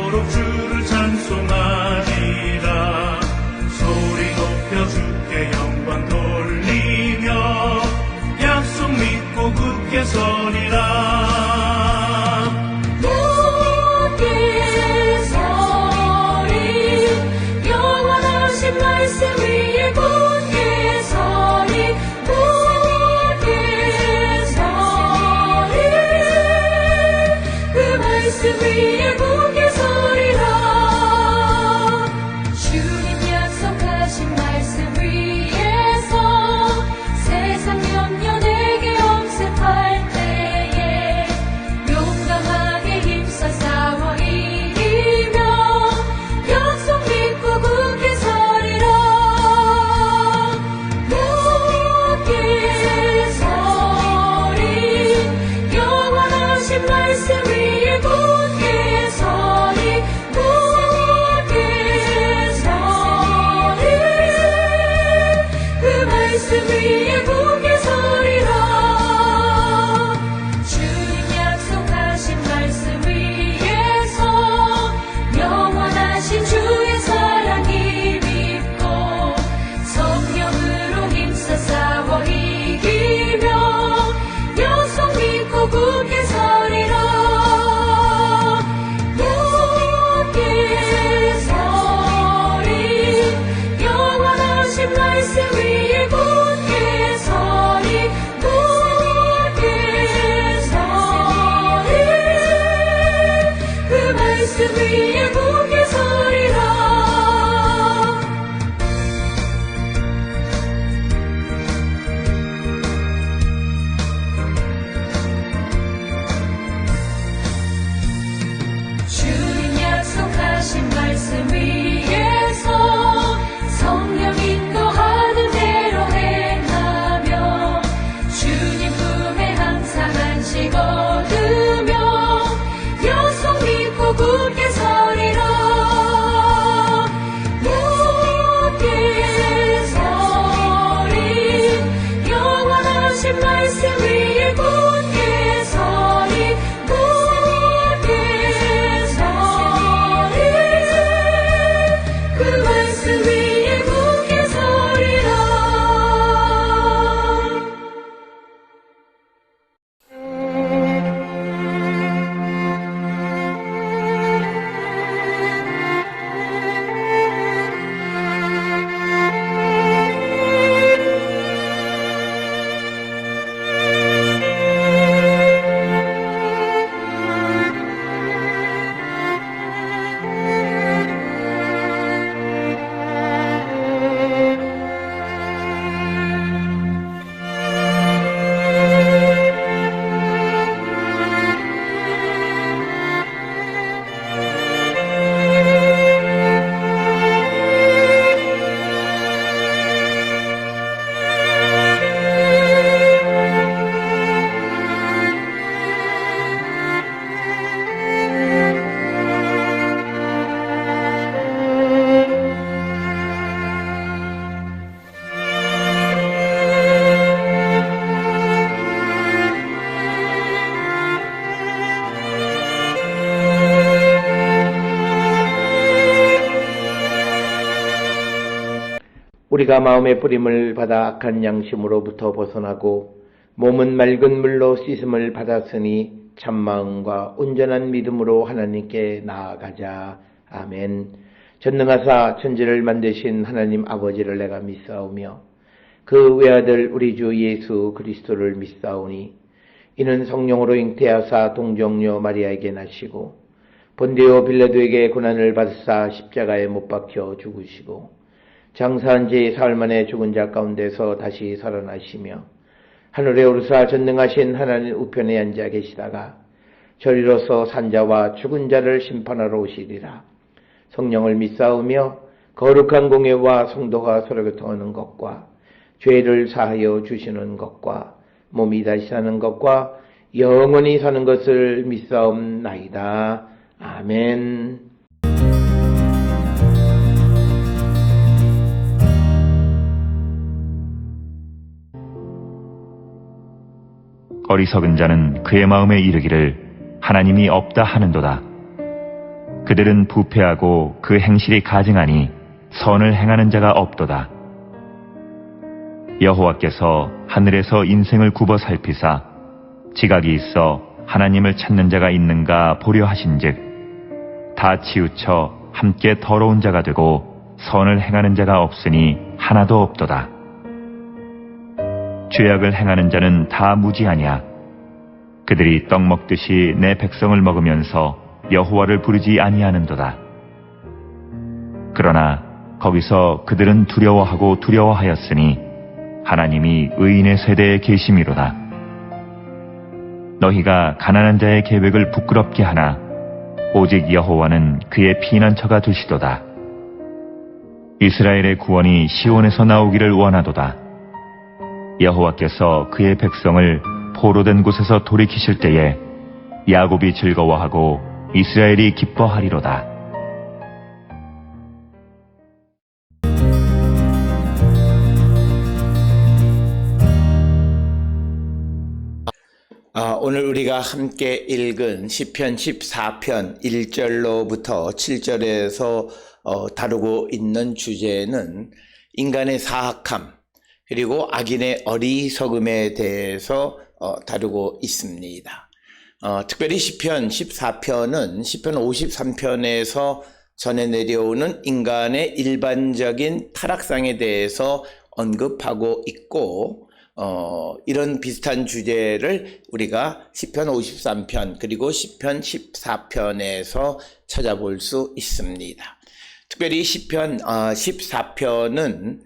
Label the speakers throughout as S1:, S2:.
S1: 영원토록 주를 찬송하리라. 소리 높여 주께 영광 돌리며 약속 믿고 굳게 서리라.
S2: 굳게 서리 영원하신 말씀 위에 굳게 서리 굳게 서리 그 말씀 위에 굳게 서리라. 주님 약속하신 말씀 위에서 세상 염려 내게 엄습할 때에 용감하게 힘써 싸워 이기며 약속 믿고 굳게 서리라. 굳게 서리 영원하신 말씀 위에 굳게 서리 굳게 서리 그 말씀 위에 굳게 서리라. 주님 약속하신 말씀 위에서 영원하신 주의 사랑이 믿고 성령으로 힘써 싸워 이기며 약속 믿고 굳게 서리라. 굳게 서리 영원하신 말씀 위에 굳게 서리 굳게 서리 그 말씀 위에 굳게 서리라. 주님 약속하신 말씀 위에서 성령 인도하는 대로 행하며 주님 품에 항상 안식 얻으며 약속 믿고 굳게 서리라. 굳게 서리 영원하신 말씀 위에 굳게 서리 굳게 서리 그 말씀 위에 굳게 서리라.
S3: 우리가 마음의 뿌림을 받아 악한 양심으로부터 벗어나고 몸은 맑은 물로 씻음을 받았으니 참마음과 온전한 믿음으로 하나님께 나아가자. 아멘. 전능하사 천지를 만드신 하나님 아버지를 내가 믿사오며 그 외아들 우리 주 예수 그리스도를 믿사오니 이는 성령으로 잉태하사 동정녀 마리아에게 나시고 본디오 빌라도에게 고난을 받으사 십자가에 못 박혀 죽으시고 장사한 지 사흘 만에 죽은 자 가운데서 다시 살아나시며 하늘에 오르사 전능하신 하나님 우편에 앉아 계시다가 저리로서 산자와 죽은 자를 심판하러 오시리라. 성령을 믿사오며 거룩한 공예와 성도가 서로 교통하는 것과 죄를 사하여 주시는 것과 몸이 다시 사는 것과 영원히 사는 것을 믿사옵나이다. 아멘.
S4: 어리석은 자는 그의 마음에 이르기를 하나님이 없다 하는도다. 그들은 부패하고 그 행실이 가증하니 선을 행하는 자가 없도다. 여호와께서 하늘에서 인생을 굽어 살피사 지각이 있어 하나님을 찾는 자가 있는가 보려 하신즉 다 치우쳐 함께 더러운 자가 되고 선을 행하는 자가 없으니 하나도 없도다. 죄악을 행하는 자는 다 무지하냐. 그들이 떡 먹듯이 내 백성을 먹으면서 여호와를 부르지 아니하는도다. 그러나 거기서 그들은 두려워하고 두려워하였으니 하나님이 의인의 세대에 계심이로다. 너희가 가난한 자의 계획을 부끄럽게 하나 오직 여호와는 그의 피난처가 되시도다. 이스라엘의 구원이 시온에서 나오기를 원하도다. 여호와께서 그의 백성을 포로된 곳에서 돌이키실 때에 야곱이 즐거워하고 이스라엘이 기뻐하리로다.
S3: 오늘 우리가 함께 읽은 시편 14편 1절로부터 7절에서 다루고 있는 주제는 인간의 사악함 그리고 악인의 어리석음에 대해서 다루고 있습니다. 특별히 시편 14편은 시편 53편에서 전해 내려오는 인간의 일반적인 타락상에 대해서 언급하고 있고 이런 비슷한 주제를 우리가 시편 53편 그리고 시편 14편에서 찾아볼 수 있습니다. 특별히 시편 14편은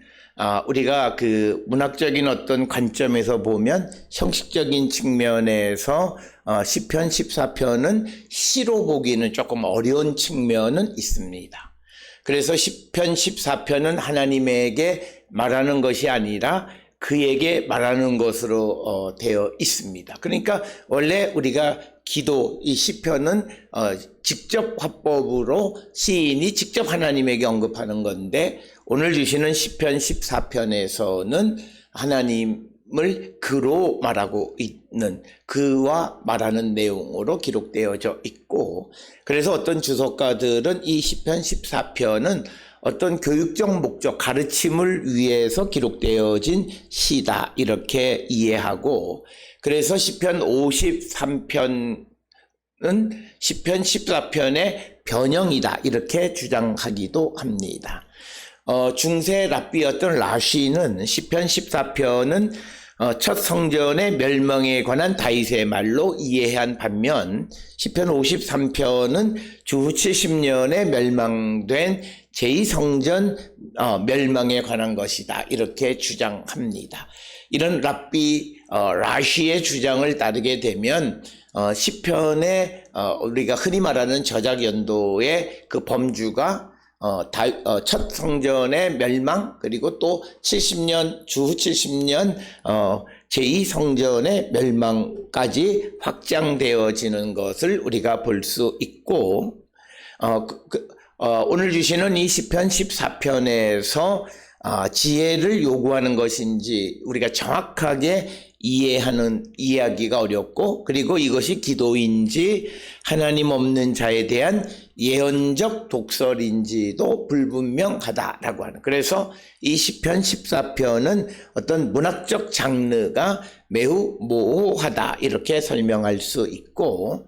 S3: 우리가 그 문학적인 어떤 관점에서 보면 형식적인 측면에서 시편 14편은 시로 보기는 조금 어려운 측면은 있습니다. 그래서 시편 14편은 하나님에게 말하는 것이 아니라 그에게 말하는 것으로 되어 있습니다. 그러니까 원래 우리가 기도, 이 시편은 직접 화법으로 시인이 직접 하나님에게 언급하는 건데 오늘 주시는 시편 14편에서는 하나님을 그로 말하고 있는 그와 말하는 내용으로 기록되어져 있고 그래서 어떤 주석가들은 이 시편 14편은 어떤 교육적 목적, 가르침을 위해서 기록되어진 시다 이렇게 이해하고 그래서 시편 53편은 시편 14편의 변형이다 이렇게 주장하기도 합니다. 중세 랍비였던 라쉬는 시편 14편은 첫 성전의 멸망에 관한 다윗의 말로 이해한 반면 시편 53편은 주후 70년에 멸망된 제2성전 멸망에 관한 것이다 이렇게 주장합니다. 이런 랍비 라쉬의 주장을 따르게 되면 시편의 우리가 흔히 말하는 저작 연도의 그 범주가 첫 성전의 멸망 그리고 또 70년 주후 70년 제2성전의 멸망까지 확장되어지는 것을 우리가 볼 수 있고 오늘 주시는 이 시편 14편에서 지혜를 요구하는 것인지 우리가 정확하게 이해하기가 어렵고 그리고 이것이 기도인지 하나님 없는 자에 대한 예언적 독설인지도 불분명하다라고 하는. 그래서 이 시편 14편은 어떤 문학적 장르가 매우 모호하다 이렇게 설명할 수 있고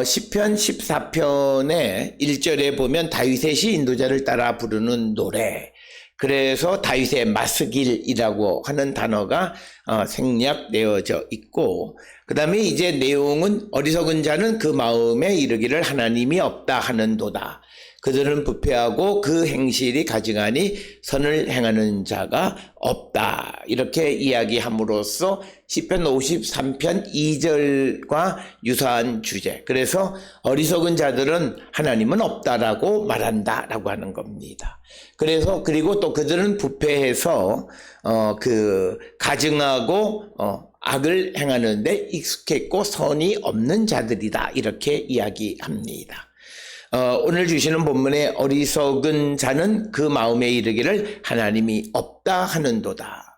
S3: 시편 14편의 1절에 보면 다윗의 시 인도자를 따라 부르는 노래 그래서 다윗의 마스길이라고 하는 단어가 생략되어져 있고 그 다음에 이제 내용은 어리석은 자는 그 마음에 이르기를 하나님이 없다 하는도다. 그들은 부패하고 그 행실이 가증하니 선을 행하는 자가 없다. 이렇게 이야기함으로써 시편 53편 2절과 유사한 주제. 그래서 어리석은 자들은 하나님은 없다라고 말한다라고 하는 겁니다. 그래서 그리고 또 그들은 부패해서 가증하고 악을 행하는데 익숙했고 선이 없는 자들이다. 이렇게 이야기합니다. 오늘 주시는 본문의 어리석은 자는 그 마음에 이르기를 하나님이 없다 하는도다.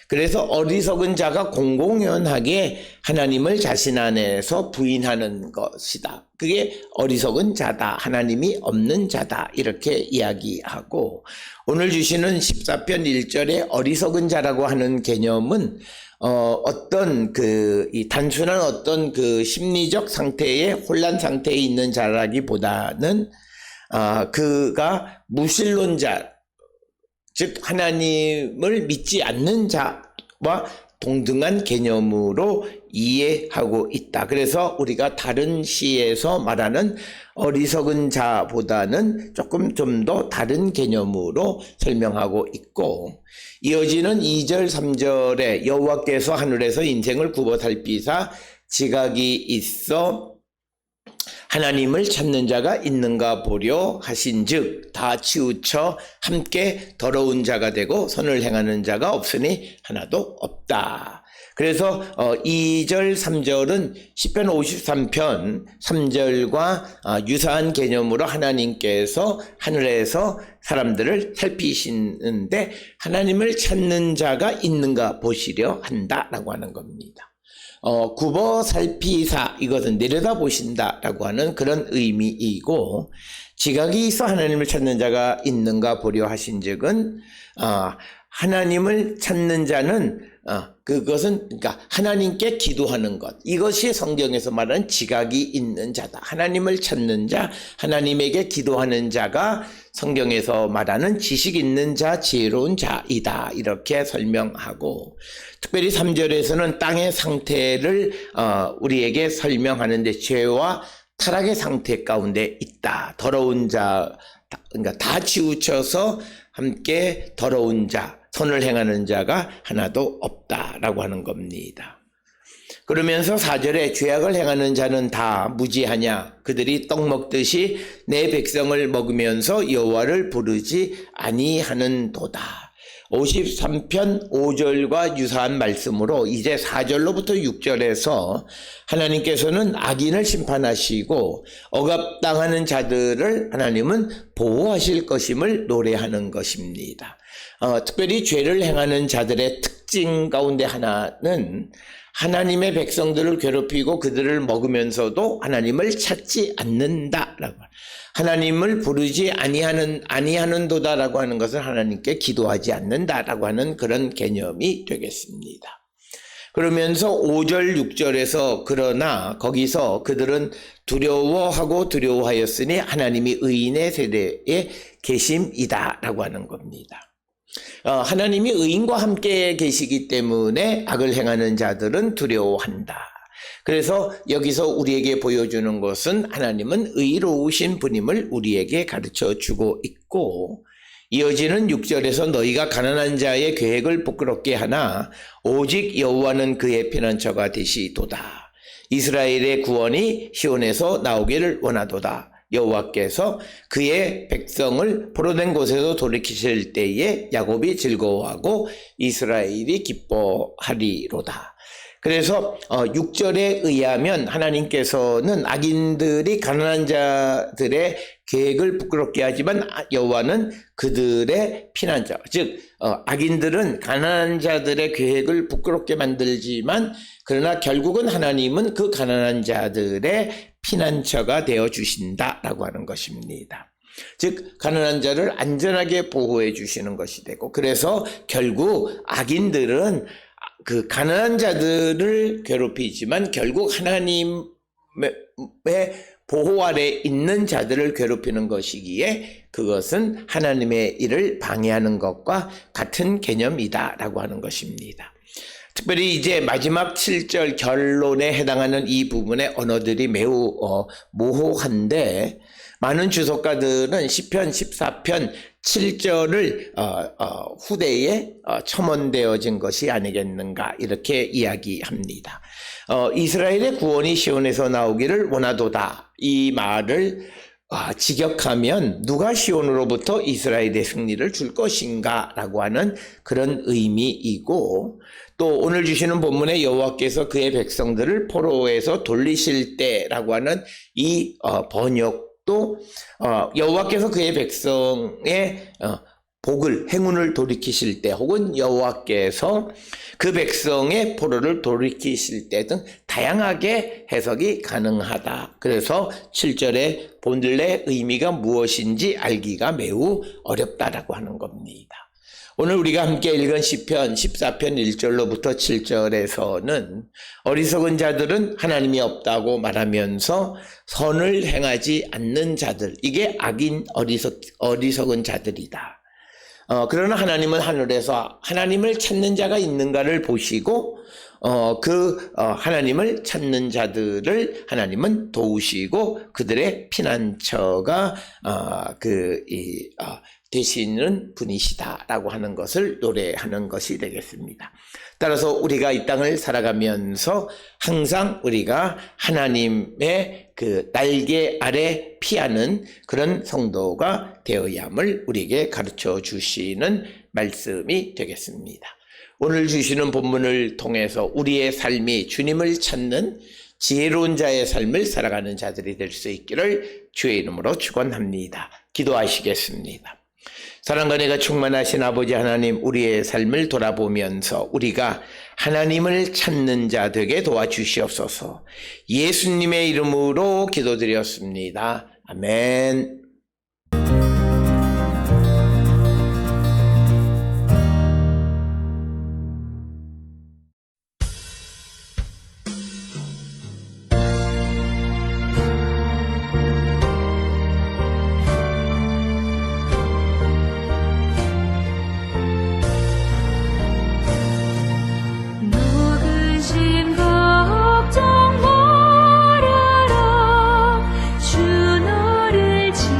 S3: 그래서 어리석은 자가 공공연하게 하나님을 자신 안에서 부인하는 것이다. 그게 어리석은 자다, 하나님이 없는 자다 이렇게 이야기하고, 오늘 주시는 14편 1절에 어리석은 자라고 하는 개념은 어떤 이 단순한 어떤 그 심리적 상태에 혼란 상태에 있는 자라기보다는 그가 무신론자, 즉 하나님을 믿지 않는 자와 동등한 개념으로 이해하고 있다. 그래서 우리가 다른 시에서 말하는 어리석은 자보다는 조금 좀 더 다른 개념으로 설명하고 있고, 이어지는 2절 3절에 여호와께서 하늘에서 인생을 굽어 살피사 지각이 있어 하나님을 찾는 자가 있는가 보려 하신즉 다 치우쳐 함께 더러운 자가 되고 선을 행하는 자가 없으니 하나도 없다. 그래서 2절 3절은 시편 53편 3절과 유사한 개념으로 하나님께서 하늘에서 사람들을 살피시는데 하나님을 찾는 자가 있는가 보시려 한다라고 하는 겁니다. 굽어 살피사, 이것은 내려다보신다라고 하는 그런 의미이고, 지각이 있어 하나님을 찾는 자가 있는가 보려 하신즉은 하나님을 찾는 자는 그것은 그러니까 하나님께 기도하는 것, 이것이 성경에서 말하는 지각이 있는 자다. 하나님을 찾는 자, 하나님에게 기도하는 자가 성경에서 말하는 지식 있는 자, 지혜로운 자이다 이렇게 설명하고, 특별히 3절에서는 땅의 상태를 우리에게 설명하는데 죄와 타락의 상태 가운데 있다. 더러운 자, 그러니까 다 치우쳐서 함께 더러운 자, 선을 행하는 자가 하나도 없다라고 하는 겁니다. 그러면서 4절에 죄악을 행하는 자는 다 무지하냐, 그들이 떡 먹듯이 내 백성을 먹으면서 여호와를 부르지 아니하는도다. 53편 5절과 유사한 말씀으로 이제 4절로부터 6절에서 하나님께서는 악인을 심판하시고 억압당하는 자들을 하나님은 보호하실 것임을 노래하는 것입니다. 특별히 죄를 행하는 자들의 특징 가운데 하나는 하나님의 백성들을 괴롭히고 그들을 먹으면서도 하나님을 찾지 않는다라고, 하나님을 부르지 아니하는도다라고 하는 것은 하나님께 기도하지 않는다라고 하는 그런 개념이 되겠습니다. 그러면서 5절 6절에서 그러나 거기서 그들은 두려워하고 두려워하였으니 하나님이 의인의 세대에 계심이다라고 하는 겁니다. 하나님이 의인과 함께 계시기 때문에 악을 행하는 자들은 두려워한다. 그래서 여기서 우리에게 보여주는 것은 하나님은 의로우신 분임을 우리에게 가르쳐 주고 있고, 이어지는 6절에서 너희가 가난한 자의 계획을 부끄럽게 하나 오직 여호와는 그의 피난처가 되시도다. 이스라엘의 구원이 시온에서 나오기를 원하도다. 여호와께서 그의 백성을 포로된 곳에서 돌이키실 때에 야곱이 즐거워하고 이스라엘이 기뻐하리로다. 그래서 6절에 의하면 하나님께서는 악인들이 가난한 자들의 계획을 부끄럽게 하지만 여호와는 그들의 피난처, 즉 악인들은 가난한 자들의 계획을 부끄럽게 만들지만 그러나 결국은 하나님은 그 가난한 자들의 피난처가 되어 주신다라고 하는 것입니다. 즉 가난한 자를 안전하게 보호해 주시는 것이 되고, 그래서 결국 악인들은 그 가난한 자들을 괴롭히지만 결국 하나님의 보호 아래 있는 자들을 괴롭히는 것이기에 그것은 하나님의 일을 방해하는 것과 같은 개념이다라고 하는 것입니다. 특별히 이제 마지막 7절 결론에 해당하는 이 부분의 언어들이 매우 모호한데, 많은 주석가들은 시편 14편 7절을 후대에 첨언되어진 것이 아니겠는가 이렇게 이야기합니다. 이스라엘의 구원이 시온에서 나오기를 원하도다, 이 말을 직역하면 누가 시온으로부터 이스라엘의 승리를 줄 것인가 라고 하는 그런 의미이고, 또 오늘 주시는 본문에 여호와께서 그의 백성들을 포로에서 돌리실 때라고 하는 이 번역도 여호와께서 그의 백성의 복을, 행운을 돌이키실 때, 혹은 여호와께서 그 백성의 포로를 돌이키실 때 등 다양하게 해석이 가능하다. 그래서 7절의 본래 의미가 무엇인지 알기가 매우 어렵다라고 하는 겁니다. 오늘 우리가 함께 읽은 시편 14편 1절로부터 7절에서는 어리석은 자들은 하나님이 없다고 말하면서 선을 행하지 않는 자들, 이게 악인 어리석은 자들이다. 그러나 하나님은 하늘에서 하나님을 찾는 자가 있는가를 보시고 하나님을 찾는 자들을 하나님은 도우시고 그들의 피난처가 되시는 분이시다라고 하는 것을 노래하는 것이 되겠습니다. 따라서 우리가 이 땅을 살아가면서 항상 우리가 하나님의 그 날개 아래 피하는 그런 성도가 되어야 함을 우리에게 가르쳐 주시는 말씀이 되겠습니다. 오늘 주시는 본문을 통해서 우리의 삶이 주님을 찾는 지혜로운 자의 삶을 살아가는 자들이 될 수 있기를 주의 이름으로 축원합니다. 기도하시겠습니다. 사랑과 은혜가 충만하신 아버지 하나님, 우리의 삶을 돌아보면서 우리가 하나님을 찾는 자 되게 도와주시옵소서. 예수님의 이름으로 기도드렸습니다. 아멘.
S2: 근심 걱정 말아라 주 너를 지키시리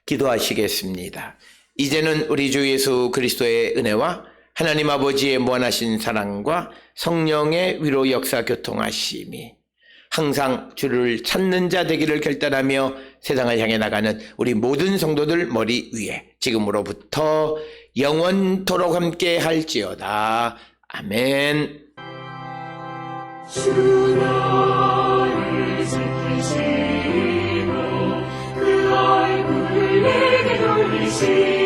S3: 기도하시겠습니다. 이제는 우리 주 예수 그리스도의 은혜와 하나님 아버지의 무한하신 사랑과 성령의 위로 역사 교통하심이 항상 주를 찾는 자 되기를 결단하며 세상을 향해 나가는 우리 모든 성도들 머리 위에 지금으로부터 영원토록 함께 할지어다. 아멘.
S2: 주 너를 지키시고 그 얼굴을 내게 돌리시고